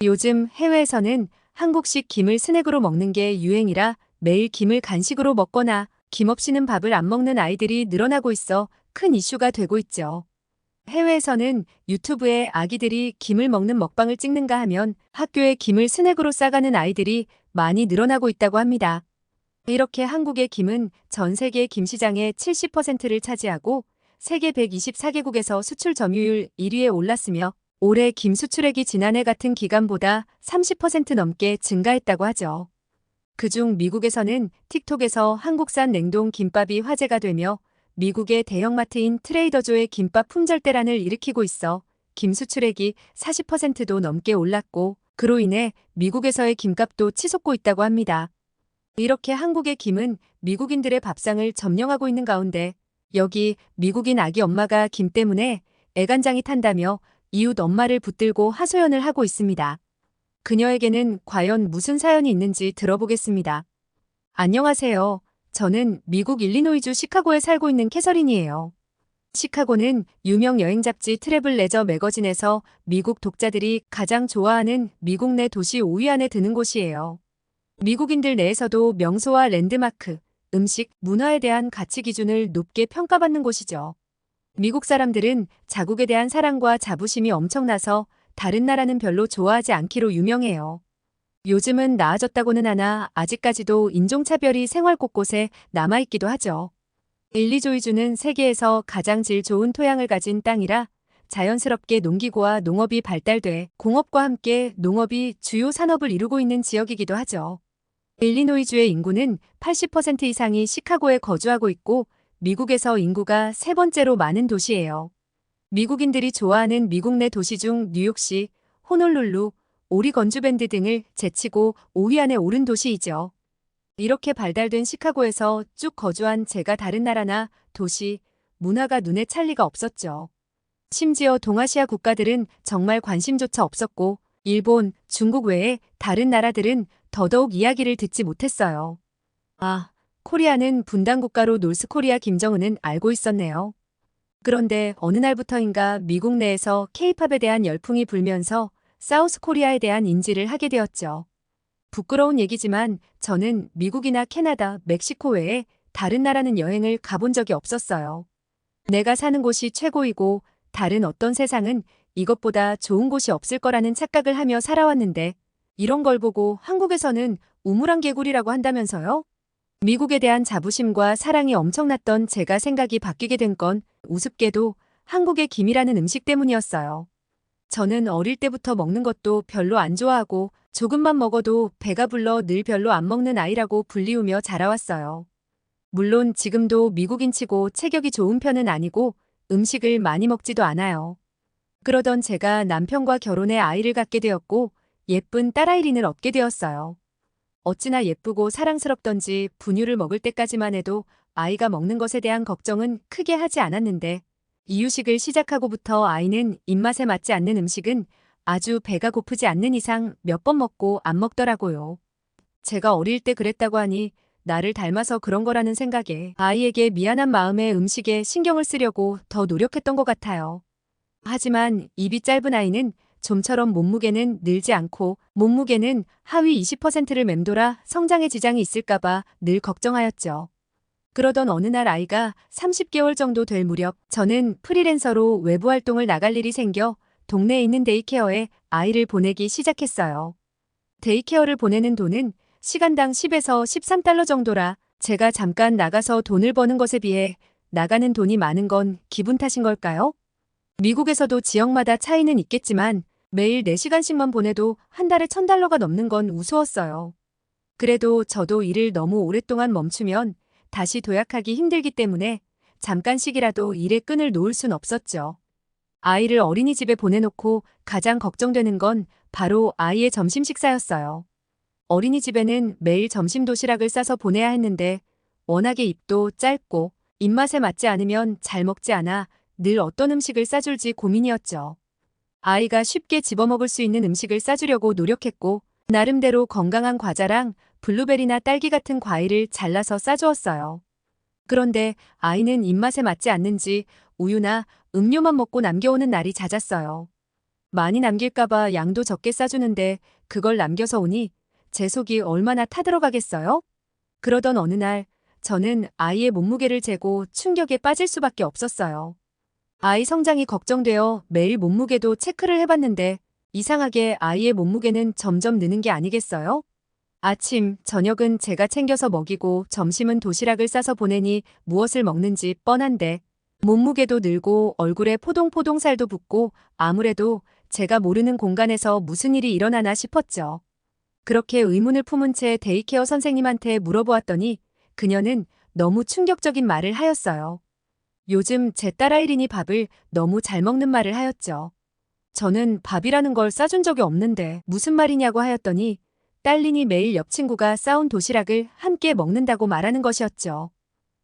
요즘 해외에서는 한국식 김을 스낵으로 먹는 게 유행이라 매일 김을 간식으로 먹거나 김 없이는 밥을 안 먹는 아이들이 늘어나고 있어 큰 이슈가 되고 있죠. 해외에서는 유튜브에 아기들이 김을 먹는 먹방을 찍는가 하면 학교에 김을 스낵으로 싸가는 아이들이 많이 늘어나고 있다고 합니다. 이렇게 한국의 김은 전 세계 김 시장의 70%를 차지하고 세계 124개국에서 수출 점유율 1위에 올랐으며 올해 김 수출액이 지난해 같은 기간보다 30% 넘게 증가했다고 하죠. 그중 미국에서는 틱톡에서 한국산 냉동 김밥이 화제가 되며 미국의 대형마트인 트레이더조의 김밥 품절대란을 일으키고 있어 김 수출액이 40%도 넘게 올랐고 그로 인해 미국에서의 김값도 치솟고 있다고 합니다. 이렇게 한국의 김은 미국인들의 밥상을 점령하고 있는 가운데 여기 미국인 아기 엄마가 김 때문에 애간장이 탄다며 이웃 엄마를 붙들고 하소연을 하고 있습니다. 그녀에게는 과연 무슨 사연이 있는지 들어보겠습니다. 안녕하세요. 저는 미국 일리노이주 시카고에 살고 있는 캐서린이에요. 시카고는 유명 여행 잡지 트래블 레저 매거진에서 미국 독자들이 가장 좋아하는 미국 내 도시 5위 안에 드는 곳이에요. 미국인들 내에서도 명소와 랜드마크, 음식, 문화에 대한 가치 기준을 높게 평가받는 곳이죠. 미국 사람들은 자국에 대한 사랑과 자부심이 엄청나서 다른 나라는 별로 좋아하지 않기로 유명해요. 요즘은 나아졌다고는 하나 아직까지도 인종차별이 생활 곳곳에 남아있기도 하죠. 일리조이주는 세계에서 가장 질 좋은 토양을 가진 땅이라 자연스럽게 농기구와 농업이 발달돼 공업과 함께 농업이 주요 산업을 이루고 있는 지역이기도 하죠. 일리노이주의 인구는 80% 이상이 시카고에 거주하고 있고 미국에서 인구가 세 번째로 많은 도시예요. 미국인들이 좋아하는 미국 내 도시 중 뉴욕시, 호놀룰루, 오리건주밴드 등을 제치고 5위 안에 오른 도시이죠. 이렇게 발달된 시카고에서 쭉 거주한 제가 다른 나라나 도시, 문화가 눈에 찰 리가 없었죠. 심지어 동아시아 국가들은 정말 관심조차 없었고 일본, 중국 외에 다른 나라들은 더더욱 이야기를 듣지 못했어요. 아, 코리아는 분단국가로 놀스코리아 김정은은 알고 있었네요. 그런데 어느 날부터인가 미국 내에서 K-팝에 대한 열풍이 불면서 사우스코리아에 대한 인지를 하게 되었죠. 부끄러운 얘기지만 저는 미국이나 캐나다, 멕시코 외에 다른 나라는 여행을 가본 적이 없었어요. 내가 사는 곳이 최고이고 다른 어떤 세상은 이것보다 좋은 곳이 없을 거라는 착각을 하며 살아왔는데 이런 걸 보고 한국에서는 우물안 개구리라고 한다면서요? 미국에 대한 자부심과 사랑이 엄청났던 제가 생각이 바뀌게 된 건 우습게도 한국의 김이라는 음식 때문이었어요. 저는 어릴 때부터 먹는 것도 별로 안 좋아하고 조금만 먹어도 배가 불러 늘 별로 안 먹는 아이라고 불리우며 자라왔어요. 물론 지금도 미국인치고 체격이 좋은 편은 아니고 음식을 많이 먹지도 않아요. 그러던 제가 남편과 결혼해 아이를 갖게 되었고 예쁜 딸아이린을 얻게 되었어요. 어찌나 예쁘고 사랑스럽던지 분유를 먹을 때까지만 해도 아이가 먹는 것에 대한 걱정은 크게 하지 않았는데 이유식을 시작하고부터 아이는 입맛에 맞지 않는 음식은 아주 배가 고프지 않는 이상 몇 번 먹고 안 먹더라고요. 제가 어릴 때 그랬다고 하니 나를 닮아서 그런 거라는 생각에 아이에게 미안한 마음에 음식에 신경을 쓰려고 더 노력했던 것 같아요. 하지만 입이 짧은 아이는 좀처럼 몸무게는 늘지 않고 몸무게는 하위 20%를 맴돌아 성장에 지장이 있을까봐 늘 걱정하였죠. 그러던 어느 날 아이가 30개월 정도 될 무렵 저는 프리랜서로 외부 활동을 나갈 일이 생겨 동네에 있는 데이케어에 아이를 보내기 시작했어요. 데이케어를 보내는 돈은 시간당 10에서 13달러 정도라 제가 잠깐 나가서 돈을 버는 것에 비해 나가는 돈이 많은 건 기분 탓인 걸까요? 미국에서도 지역마다 차이는 있겠지만 매일 4시간씩만 보내도 한 달에 $1,000가 넘는 건 우스웠어요. 그래도 저도 일을 너무 오랫동안 멈추면 다시 도약하기 힘들기 때문에 잠깐씩이라도 일의 끈을 놓을 순 없었죠. 아이를 어린이집에 보내놓고 가장 걱정되는 건 바로 아이의 점심 식사였어요. 어린이집에는 매일 점심 도시락을 싸서 보내야 했는데 워낙에 입도 짧고 입맛에 맞지 않으면 잘 먹지 않아 늘 어떤 음식을 싸줄지 고민이었죠. 아이가 쉽게 집어먹을 수 있는 음식을 싸주려고 노력했고 나름대로 건강한 과자랑 블루베리나 딸기 같은 과일을 잘라서 싸주었어요. 그런데 아이는 입맛에 맞지 않는지 우유나 음료만 먹고 남겨오는 날이 잦았어요. 많이 남길까봐 양도 적게 싸주는데 그걸 남겨서 오니 제 속이 얼마나 타들어가겠어요? 그러던 어느 날 저는 아이의 몸무게를 재고 충격에 빠질 수밖에 없었어요. 아이 성장이 걱정되어 매일 몸무게도 체크를 해봤는데 이상하게 아이의 몸무게는 점점 느는 게 아니겠어요? 아침, 저녁은 제가 챙겨서 먹이고 점심은 도시락을 싸서 보내니 무엇을 먹는지 뻔한데 몸무게도 늘고 얼굴에 포동포동 살도 붙고 아무래도 제가 모르는 공간에서 무슨 일이 일어나나 싶었죠. 그렇게 의문을 품은 채 데이케어 선생님한테 물어보았더니 그녀는 너무 충격적인 말을 하였어요. 요즘 제 딸 아이린이 밥을 너무 잘 먹는 말을 하였죠. 저는 밥이라는 걸 싸준 적이 없는데 무슨 말이냐고 하였더니 딸린이 매일 옆 친구가 싸온 도시락을 함께 먹는다고 말하는 것이었죠.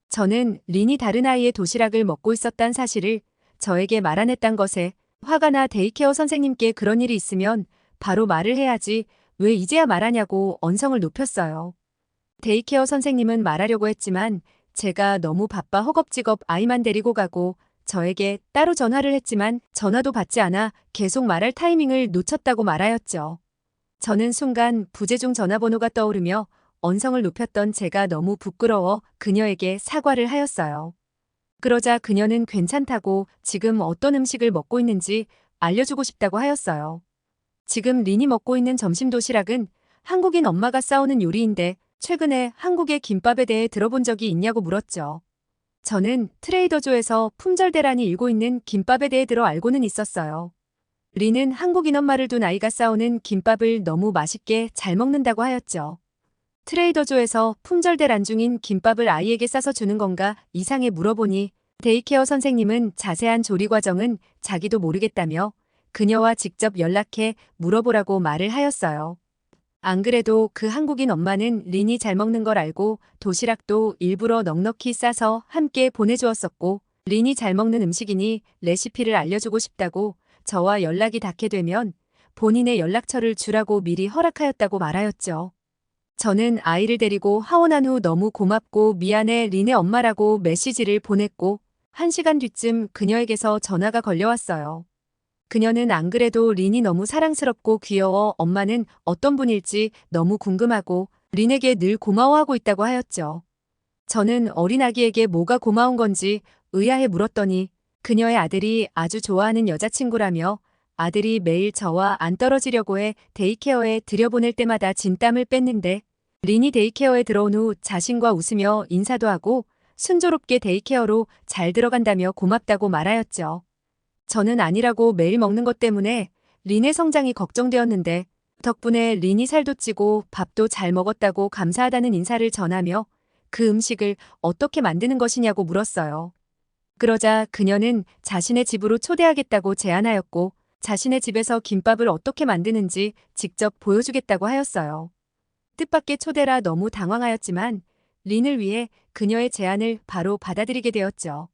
저는 린이 다른 아이의 도시락을 먹고 있었단 사실을 저에게 말 안 했단 것에 화가 나 데이케어 선생님께 그런 일이 있으면 바로 말을 해야지 왜 이제야 말하냐고 언성을 높였어요. 데이케어 선생님은 말하려고 했지만 제가 너무 바빠 허겁지겁 아이만 데리고 가고 저에게 따로 전화를 했지만 전화도 받지 않아 계속 말할 타이밍을 놓쳤다고 말하였죠. 저는 순간 부재중 전화번호가 떠오르며 언성을 높였던 제가 너무 부끄러워 그녀에게 사과를 하였어요. 그러자 그녀는 괜찮다고 지금 어떤 음식을 먹고 있는지 알려주고 싶다고 하였어요. 지금 린이 먹고 있는 점심 도시락은 한국인 엄마가 싸우는 요리인데 최근에 한국의 김밥에 대해 들어본 적이 있냐고 물었죠. 저는 트레이더조에서 품절 대란이 일고 있는 김밥에 대해 들어 알고는 있었어요. 린은 한국인 엄마를 둔 아이가 싸우는 김밥을 너무 맛있게 잘 먹는다고 하였죠. 트레이더조에서 품절 대란 중인 김밥을 아이에게 싸서 주는 건가 이상해 물어보니 데이케어 선생님은 자세한 조리 과정은 자기도 모르겠다며 그녀와 직접 연락해 물어보라고 말을 하였어요. 안 그래도 그 한국인 엄마는 린이 잘 먹는 걸 알고 도시락도 일부러 넉넉히 싸서 함께 보내주었었고 린이 잘 먹는 음식이니 레시피를 알려주고 싶다고 저와 연락이 닿게 되면 본인의 연락처를 주라고 미리 허락하였다고 말하였죠. 저는 아이를 데리고 하원한 후 너무 고맙고 미안해 린의 엄마라고 메시지를 보냈고 1시간 뒤쯤 그녀에게서 전화가 걸려왔어요. 그녀는 안 그래도 린이 너무 사랑스럽고 귀여워 엄마는 어떤 분일지 너무 궁금하고 린에게 늘 고마워하고 있다고 하였죠. 저는 어린 아기에게 뭐가 고마운 건지 의아해 물었더니 그녀의 아들이 아주 좋아하는 여자친구라며 아들이 매일 저와 안 떨어지려고 해 데이케어에 들여보낼 때마다 진땀을 뺐는데 린이 데이케어에 들어온 후 자신과 웃으며 인사도 하고 순조롭게 데이케어로 잘 들어간다며 고맙다고 말하였죠. 저는 아니라고 매일 먹는 것 때문에 린의 성장이 걱정되었는데 덕분에 린이 살도 찌고 밥도 잘 먹었다고 감사하다는 인사를 전하며 그 음식을 어떻게 만드는 것이냐고 물었어요. 그러자 그녀는 자신의 집으로 초대하겠다고 제안하였고 자신의 집에서 김밥을 어떻게 만드는지 직접 보여주겠다고 하였어요. 뜻밖의 초대라 너무 당황하였지만 린을 위해 그녀의 제안을 바로 받아들이게 되었죠.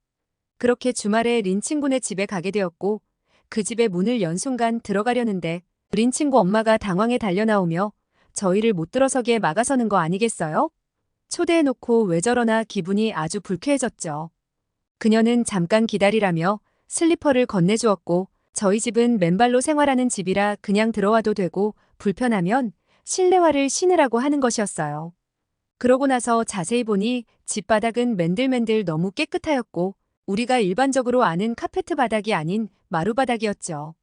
그렇게 주말에 린 친구네 집에 가게 되었고 그 집에 문을 연 순간 들어가려는데 린 친구 엄마가 당황해 달려나오며 저희를 못 들어서게 막아서는 거 아니겠어요? 초대해놓고 왜 저러나 기분이 아주 불쾌해졌죠. 그녀는 잠깐 기다리라며 슬리퍼를 건네주었고 저희 집은 맨발로 생활하는 집이라 그냥 들어와도 되고 불편하면 실내화를 신으라고 하는 것이었어요. 그러고 나서 자세히 보니 집 바닥은 맨들맨들 너무 깨끗하였고 우리가 일반적으로 아는 카페트 바닥이 아닌 마루바닥이었죠.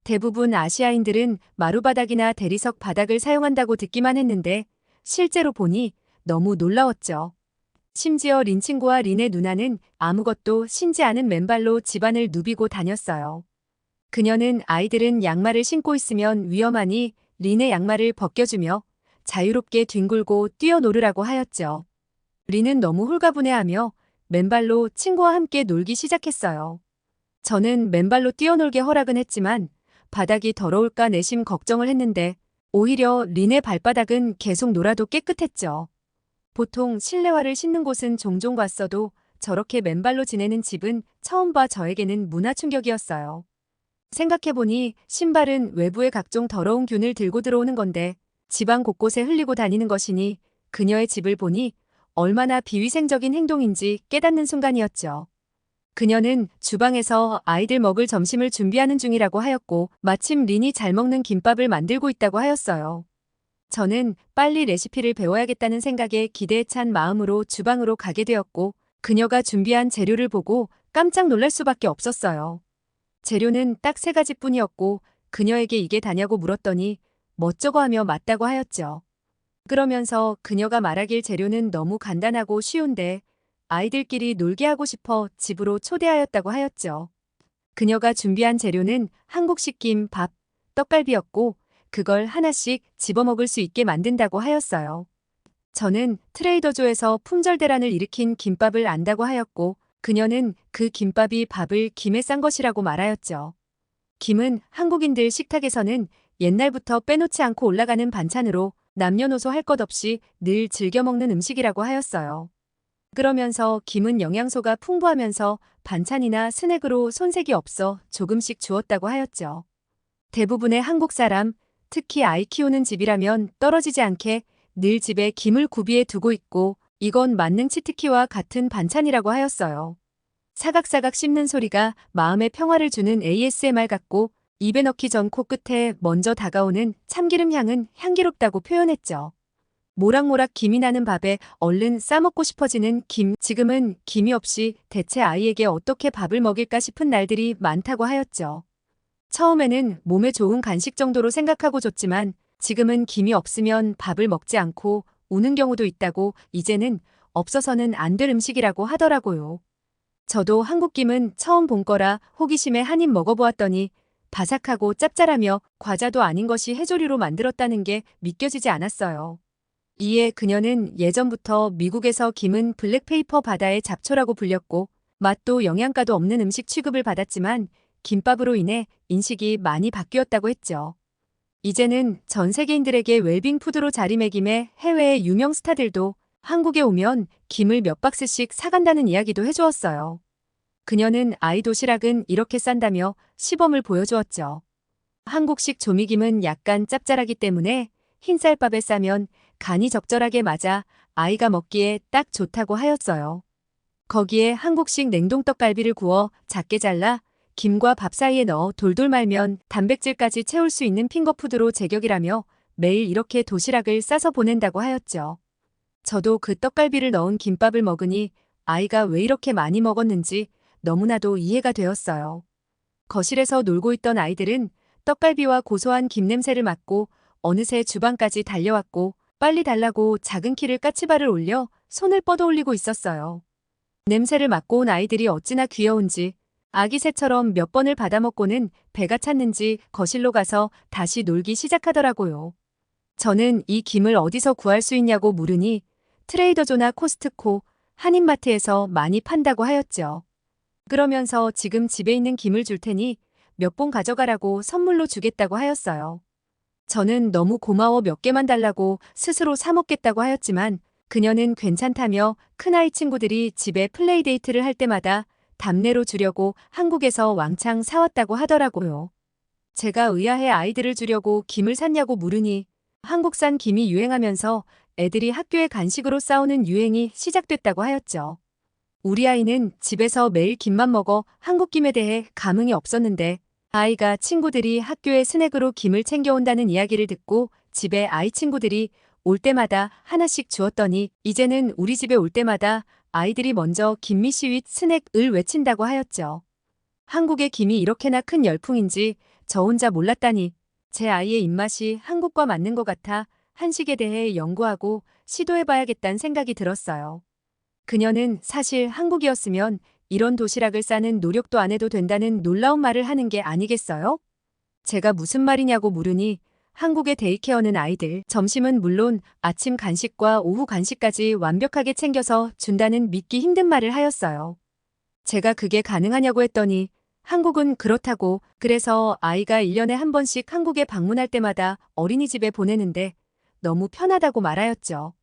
대부분 아시아인들은 마루바닥이나 대리석 바닥을 사용한다고 듣기만 했는데 실제로 보니 너무 놀라웠죠. 심지어 린 친구와 린의 누나는 아무것도 신지 않은 맨발로 집안을 누비고 다녔어요. 그녀는 아이들은 양말을 신고 있으면 위험하니 린의 양말을 벗겨주며 자유롭게 뒹굴고 뛰어놀으라고 하였죠. 린은 너무 홀가분해하며 맨발로 친구와 함께 놀기 시작했어요. 저는 맨발로 뛰어놀게 허락은 했지만 바닥이 더러울까 내심 걱정을 했는데 오히려 린의 발바닥은 계속 놀아도 깨끗했죠. 보통 실내화를 신는 곳은 종종 봤어도 저렇게 맨발로 지내는 집은 처음 봐 저에게는 문화 충격이었어요. 생각해보니 신발은 외부의 각종 더러운 균을 들고 들어오는 건데 집안 곳곳에 흘리고 다니는 것이니 그녀의 집을 보니 얼마나 비위생적인 행동인지 깨닫는 순간이었죠. 그녀는 주방에서 아이들 먹을 점심을 준비하는 중이라고 하였고 마침 린이 잘 먹는 김밥을 만들고 있다고 하였어요. 저는 빨리 레시피를 배워야겠다는 생각에 기대에 찬 마음으로 주방으로 가게 되었고 그녀가 준비한 재료를 보고 깜짝 놀랄 수밖에 없었어요. 재료는 딱 3가지뿐이었고 그녀에게 이게 다냐고 물었더니 멋쩍어 하며 맞다고 하였죠. 그러면서 그녀가 말하길 재료는 너무 간단하고 쉬운데 아이들끼리 놀게 하고 싶어 집으로 초대하였다고 하였죠. 그녀가 준비한 재료는 한국식 김밥, 떡갈비였고 그걸 하나씩 집어먹을 수 있게 만든다고 하였어요. 저는 트레이더조에서 품절 대란을 일으킨 김밥을 안다고 하였고 그녀는 그 김밥이 밥을 김에 싼 것이라고 말하였죠. 김은 한국인들 식탁에서는 옛날부터 빼놓지 않고 올라가는 반찬으로 남녀노소 할 것 없이 늘 즐겨 먹는 음식이라고 하였어요. 그러면서 김은 영양소가 풍부하면서 반찬이나 스낵으로 손색이 없어 조금씩 주었다고 하였죠. 대부분의 한국 사람, 특히 아이 키우는 집이라면 떨어지지 않게 늘 집에 김을 구비해 두고 있고 이건 만능 치트키와 같은 반찬이라고 하였어요. 사각사각 씹는 소리가 마음의 평화를 주는 ASMR 같고 입에 넣기 전 코끝에 먼저 다가오는 참기름 향은 향기롭다고 표현했죠. 모락모락 김이 나는 밥에 얼른 싸먹고 싶어지는 김. 지금은 김이 없이 대체 아이에게 어떻게 밥을 먹일까 싶은 날들이 많다고 하였죠. 처음에는 몸에 좋은 간식 정도로 생각하고 줬지만 지금은 김이 없으면 밥을 먹지 않고 우는 경우도 있다고 이제는 없어서는 안 될 음식이라고 하더라고요. 저도 한국김은 처음 본 거라 호기심에 한 입 먹어보았더니 바삭하고 짭짤하며 과자도 아닌 것이 해조류로 만들었다는 게 믿겨지지 않았어요. 이에 그녀는 예전부터 미국에서 김은 블랙페이퍼 바다의 잡초라고 불렸고 맛도 영양가도 없는 음식 취급을 받았지만 김밥으로 인해 인식이 많이 바뀌었다고 했죠. 이제는 전 세계인들에게 웰빙 푸드로 자리매김해 해외의 유명 스타들도 한국에 오면 김을 몇 박스씩 사간다는 이야기도 해주었어요. 그녀는 아이 도시락은 이렇게 싼다며 시범을 보여주었죠. 한국식 조미김은 약간 짭짤하기 때문에 흰쌀밥에 싸면 간이 적절하게 맞아 아이가 먹기에 딱 좋다고 하였어요. 거기에 한국식 냉동떡갈비를 구워 작게 잘라 김과 밥 사이에 넣어 돌돌 말면 단백질까지 채울 수 있는 핑거푸드로 제격이라며 매일 이렇게 도시락을 싸서 보낸다고 하였죠. 저도 그 떡갈비를 넣은 김밥을 먹으니 아이가 왜 이렇게 많이 먹었는지 너무나도 이해가 되었어요. 거실에서 놀고 있던 아이들은 떡갈비와 고소한 김 냄새를 맡고 어느새 주방까지 달려왔고 빨리 달라고 작은 키를 까치발을 올려 손을 뻗어올리고 있었어요. 냄새를 맡고 온 아이들이 어찌나 귀여운지 아기 새처럼 몇 번을 받아먹고는 배가 찼는지 거실로 가서 다시 놀기 시작하더라고요. 저는 이 김을 어디서 구할 수 있냐고 물으니 트레이더조나 코스트코, 한인마트에서 많이 판다고 하였죠. 그러면서 지금 집에 있는 김을 줄 테니 몇 봉 가져가라고 선물로 주겠다고 하였어요. 저는 너무 고마워 몇 개만 달라고 스스로 사 먹겠다고 하였지만 그녀는 괜찮다며 큰아이 친구들이 집에 플레이데이트를 할 때마다 답례로 주려고 한국에서 왕창 사왔다고 하더라고요. 제가 의아해 아이들을 주려고 김을 샀냐고 물으니 한국산 김이 유행하면서 애들이 학교에 간식으로 싸오는 유행이 시작됐다고 하였죠. 우리 아이는 집에서 매일 김만 먹어 한국김에 대해 감흥이 없었는데 아이가 친구들이 학교에 스낵으로 김을 챙겨온다는 이야기를 듣고 집에 아이 친구들이 올 때마다 하나씩 주었더니 이제는 우리 집에 올 때마다 아이들이 먼저 김미씨 윗 스낵을 외친다고 하였죠. 한국의 김이 이렇게나 큰 열풍인지 저 혼자 몰랐다니 제 아이의 입맛이 한국과 맞는 것 같아 한식에 대해 연구하고 시도해봐야겠다는 생각이 들었어요. 그녀는 사실 한국이었으면 이런 도시락을 싸는 노력도 안 해도 된다는 놀라운 말을 하는 게 아니겠어요? 제가 무슨 말이냐고 물으니 한국의 데이케어는 아이들 점심은 물론 아침 간식과 오후 간식까지 완벽하게 챙겨서 준다는 믿기 힘든 말을 하였어요. 제가 그게 가능하냐고 했더니 한국은 그렇다고 그래서 아이가 1년에 한 번씩 한국에 방문할 때마다 어린이집에 보내는데 너무 편하다고 말하였죠.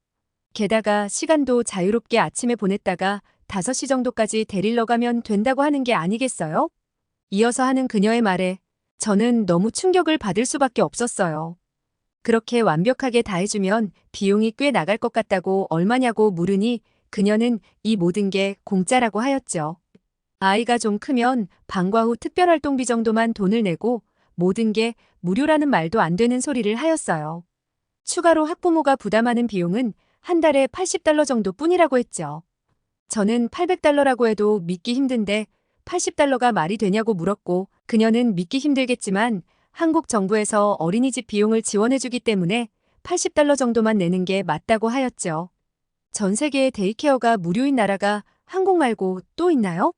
게다가 시간도 자유롭게 아침에 보냈다가 5시 정도까지 데리러 가면 된다고 하는 게 아니겠어요? 이어서 하는 그녀의 말에 저는 너무 충격을 받을 수밖에 없었어요. 그렇게 완벽하게 다 해주면 비용이 꽤 나갈 것 같다고 얼마냐고 물으니 그녀는 이 모든 게 공짜라고 하였죠. 아이가 좀 크면 방과 후 특별활동비 정도만 돈을 내고 모든 게 무료라는 말도 안 되는 소리를 하였어요. 추가로 학부모가 부담하는 비용은 한 달에 $80 정도뿐이라고 했죠. 저는 $800라고 해도 믿기 힘든데 $80가 말이 되냐고 물었고 그녀는 믿기 힘들겠지만 한국 정부에서 어린이집 비용을 지원해주기 때문에 $80 정도만 내는 게 맞다고 하였죠. 전 세계의 데이케어가 무료인 나라가 한국 말고 또 있나요?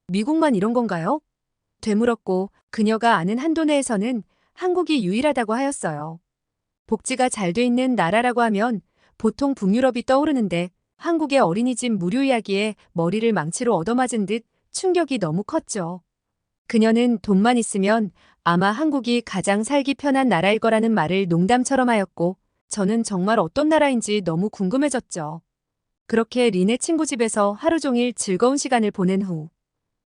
미국만 이런 건가요? 되물었고 그녀가 아는 한도 내에서는 한국이 유일하다고 하였어요. 복지가 잘 돼 있는 나라라고 하면 보통 북유럽이 떠오르는데 한국의 어린이집 무료 이야기에 머리를 망치로 얻어맞은 듯 충격이 너무 컸죠. 그녀는 돈만 있으면 아마 한국이 가장 살기 편한 나라일 거라는 말을 농담처럼 하였고 저는 정말 어떤 나라인지 너무 궁금해졌죠. 그렇게 린의 친구 집에서 하루 종일 즐거운 시간을 보낸 후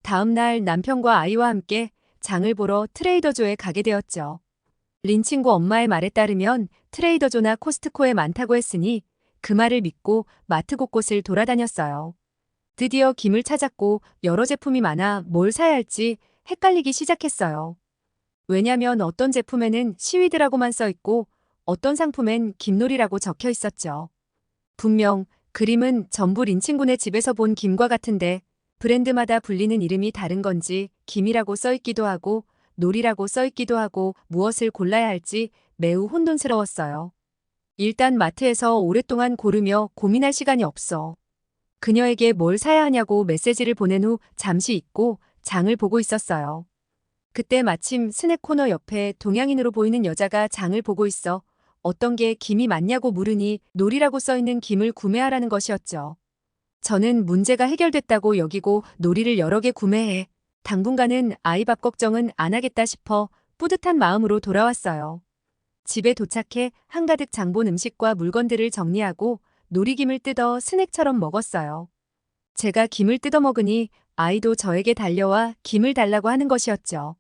다음 날 남편과 아이와 함께 장을 보러 트레이더조에 가게 되었죠. 린 친구 엄마의 말에 따르면 트레이더조나 코스트코에 많다고 했으니 그 말을 믿고 마트 곳곳을 돌아다녔어요. 드디어 김을 찾았고 여러 제품이 많아 뭘 사야 할지 헷갈리기 시작했어요. 왜냐면 어떤 제품에는 시위드라고만 써 있고 어떤 상품엔 김놀이라고 적혀 있었죠. 분명 그림은 전부 린 친구네 집에서 본 김과 같은데 브랜드마다 불리는 이름이 다른 건지 김이라고 써 있기도 하고 놀이라고 써 있기도 하고 무엇을 골라야 할지 매우 혼돈스러웠어요. 일단 마트에서 오랫동안 고르며 고민할 시간이 없어. 그녀에게 뭘 사야 하냐고 메시지를 보낸 후 잠시 잊고 장을 보고 있었어요. 그때 마침 스낵 코너 옆에 동양인으로 보이는 여자가 장을 보고 있어 어떤 게 김이 맞냐고 물으니 놀이라고 써 있는 김을 구매하라는 것이었죠. 저는 문제가 해결됐다고 여기고 놀이를 여러 개 구매해 당분간은 아이 밥 걱정은 안 하겠다 싶어 뿌듯한 마음으로 돌아왔어요. 집에 도착해 한가득 장본 음식과 물건들을 정리하고 놀이김을 뜯어 스낵처럼 먹었어요. 제가 김을 뜯어 먹으니 아이도 저에게 달려와 김을 달라고 하는 것이었죠.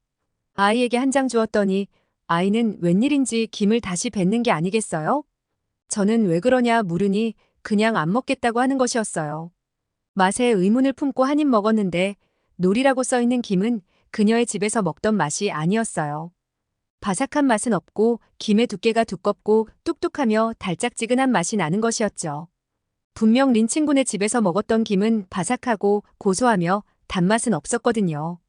아이에게 한 장 주었더니 아이는 웬일인지 김을 다시 뱉는 게 아니겠어요? 저는 왜 그러냐 물으니 그냥 안 먹겠다고 하는 것이었어요. 맛에 의문을 품고 한 입 먹었는데 놀이라고 써 있는 김은 그녀의 집에서 먹던 맛이 아니었어요. 바삭한 맛은 없고 김의 두께가 두껍고 뚝뚝하며 달짝지근한 맛이 나는 것이었죠. 분명 린 친구네 집에서 먹었던 김은 바삭하고 고소하며 단맛은 없었거든요.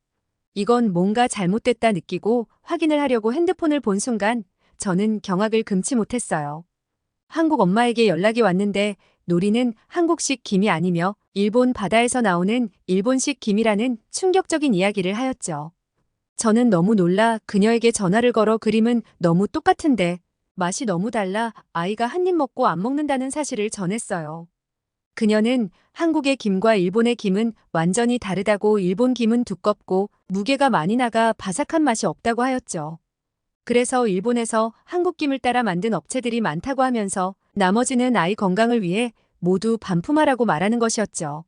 이건 뭔가 잘못됐다 느끼고 확인을 하려고 핸드폰을 본 순간 저는 경악을 금치 못했어요. 한국 엄마에게 연락이 왔는데 놀이는 한국식 김이 아니며 일본 바다에서 나오는 일본식 김이라는 충격적인 이야기를 하였죠. 저는 너무 놀라 그녀에게 전화를 걸어 그림은 너무 똑같은데 맛이 너무 달라 아이가 한 입 먹고 안 먹는다는 사실을 전했어요. 그녀는 한국의 김과 일본의 김은 완전히 다르다고 일본 김은 두껍고 무게가 많이 나가 바삭한 맛이 없다고 하였죠. 그래서 일본에서 한국 김을 따라 만든 업체들이 많다고 하면서 나머지는 아이 건강을 위해 모두 반품하라고 말하는 것이었죠.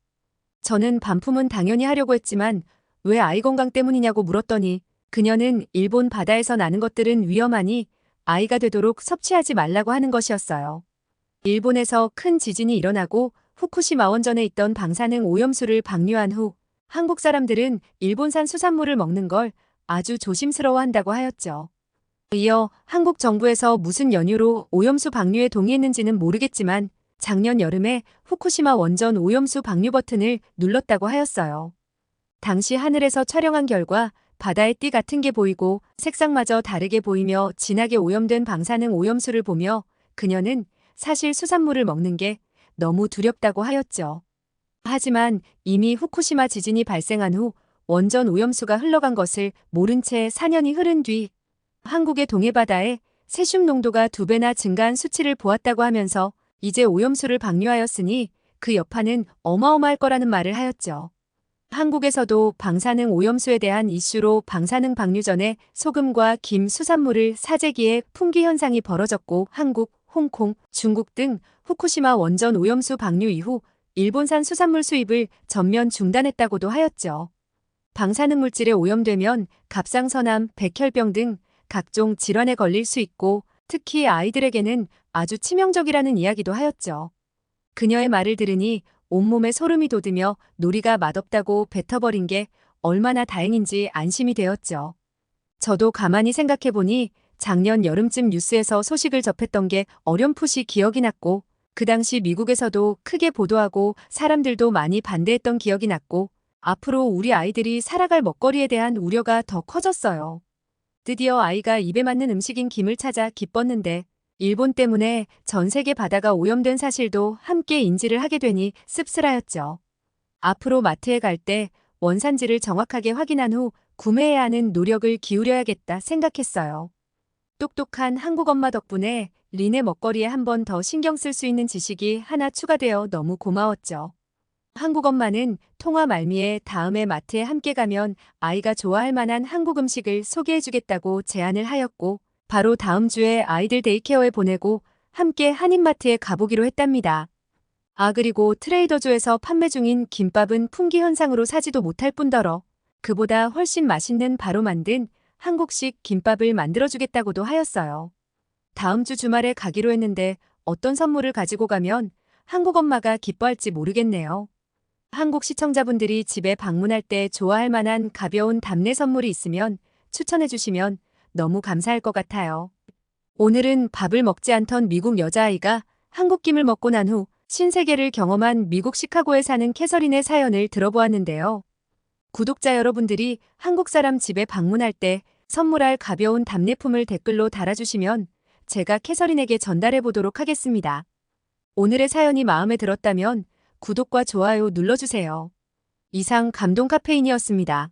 저는 반품은 당연히 하려고 했지만 왜 아이 건강 때문이냐고 물었더니 그녀는 일본 바다에서 나는 것들은 위험하니 아이가 되도록 섭취하지 말라고 하는 것이었어요. 일본에서 큰 지진이 일어나고 후쿠시마 원전에 있던 방사능 오염수를 방류한 후 한국 사람들은 일본산 수산물을 먹는 걸 아주 조심스러워한다고 하였죠. 이어 한국 정부에서 무슨 연유로 오염수 방류에 동의했는지는 모르겠지만 작년 여름에 후쿠시마 원전 오염수 방류 버튼을 눌렀다고 하였어요. 당시 하늘에서 촬영한 결과 바다의 띠 같은 게 보이고 색상마저 다르게 보이며 진하게 오염된 방사능 오염수를 보며 그녀는 사실 수산물을 먹는 게 너무 두렵다고 하였죠. 하지만 이미 후쿠시마 지진이 발생한 후 원전 오염수가 흘러간 것을 모른 채 4년이 흐른 뒤 한국의 동해바다에 세슘 농도가 2배나 증가한 수치를 보았다고 하면서 이제 오염수를 방류하였으니 그 여파는 어마어마할 거라는 말을 하였죠. 한국에서도 방사능 오염수에 대한 이슈로 방사능 방류 전에 소금과 김 수산물을 사재기에 품귀 현상이 벌어졌고 한국, 홍콩, 중국 등 후쿠시마 원전 오염수 방류 이후 일본산 수산물 수입을 전면 중단했다고도 하였죠. 방사능 물질에 오염되면 갑상선암, 백혈병 등 각종 질환에 걸릴 수 있고 특히 아이들에게는 아주 치명적이라는 이야기도 하였죠. 그녀의 말을 들으니 온몸에 소름이 돋으며 놀이가 맛없다고 뱉어버린 게 얼마나 다행인지 안심이 되었죠. 저도 가만히 생각해보니 작년 여름쯤 뉴스에서 소식을 접했던 게 어렴풋이 기억이 났고, 그 당시 미국에서도 크게 보도하고 사람들도 많이 반대했던 기억이 났고, 앞으로 우리 아이들이 살아갈 먹거리에 대한 우려가 더 커졌어요. 드디어 아이가 입에 맞는 음식인 김을 찾아 기뻤는데, 일본 때문에 전 세계 바다가 오염된 사실도 함께 인지를 하게 되니 씁쓸하였죠. 앞으로 마트에 갈 때 원산지를 정확하게 확인한 후 구매해야 하는 노력을 기울여야겠다 생각했어요. 똑똑한 한국 엄마 덕분에 린의 먹거리에 한 번 더 신경 쓸 수 있는 지식이 하나 추가되어 너무 고마웠죠. 한국 엄마는 통화 말미에 다음에 마트에 함께 가면 아이가 좋아할 만한 한국 음식을 소개해주겠다고 제안을 하였고, 바로 다음 주에 아이들 데이케어에 보내고 함께 한인마트에 가보기로 했답니다. 그리고 트레이더조에서 판매 중인 김밥은 품귀 현상으로 사지도 못할 뿐더러 그보다 훨씬 맛있는 바로 만든 한국식 김밥을 만들어주겠다고도 하였어요. 다음 주 주말에 가기로 했는데 어떤 선물을 가지고 가면 한국 엄마가 기뻐할지 모르겠네요. 한국 시청자분들이 집에 방문할 때 좋아할 만한 가벼운 답례 선물이 있으면 추천해 주시면 너무 감사할 것 같아요. 오늘은 밥을 먹지 않던 미국 여자아이가 한국김을 먹고 난 후 신세계를 경험한 미국 시카고에 사는 캐서린의 사연을 들어보았는데요. 구독자 여러분들이 한국 사람 집에 방문할 때 선물할 가벼운 답례품을 댓글로 달아주시면 제가 캐서린에게 전달해 보도록 하겠습니다. 오늘의 사연이 마음에 들었다면 구독과 좋아요 눌러주세요. 이상 감동 카페인이었습니다.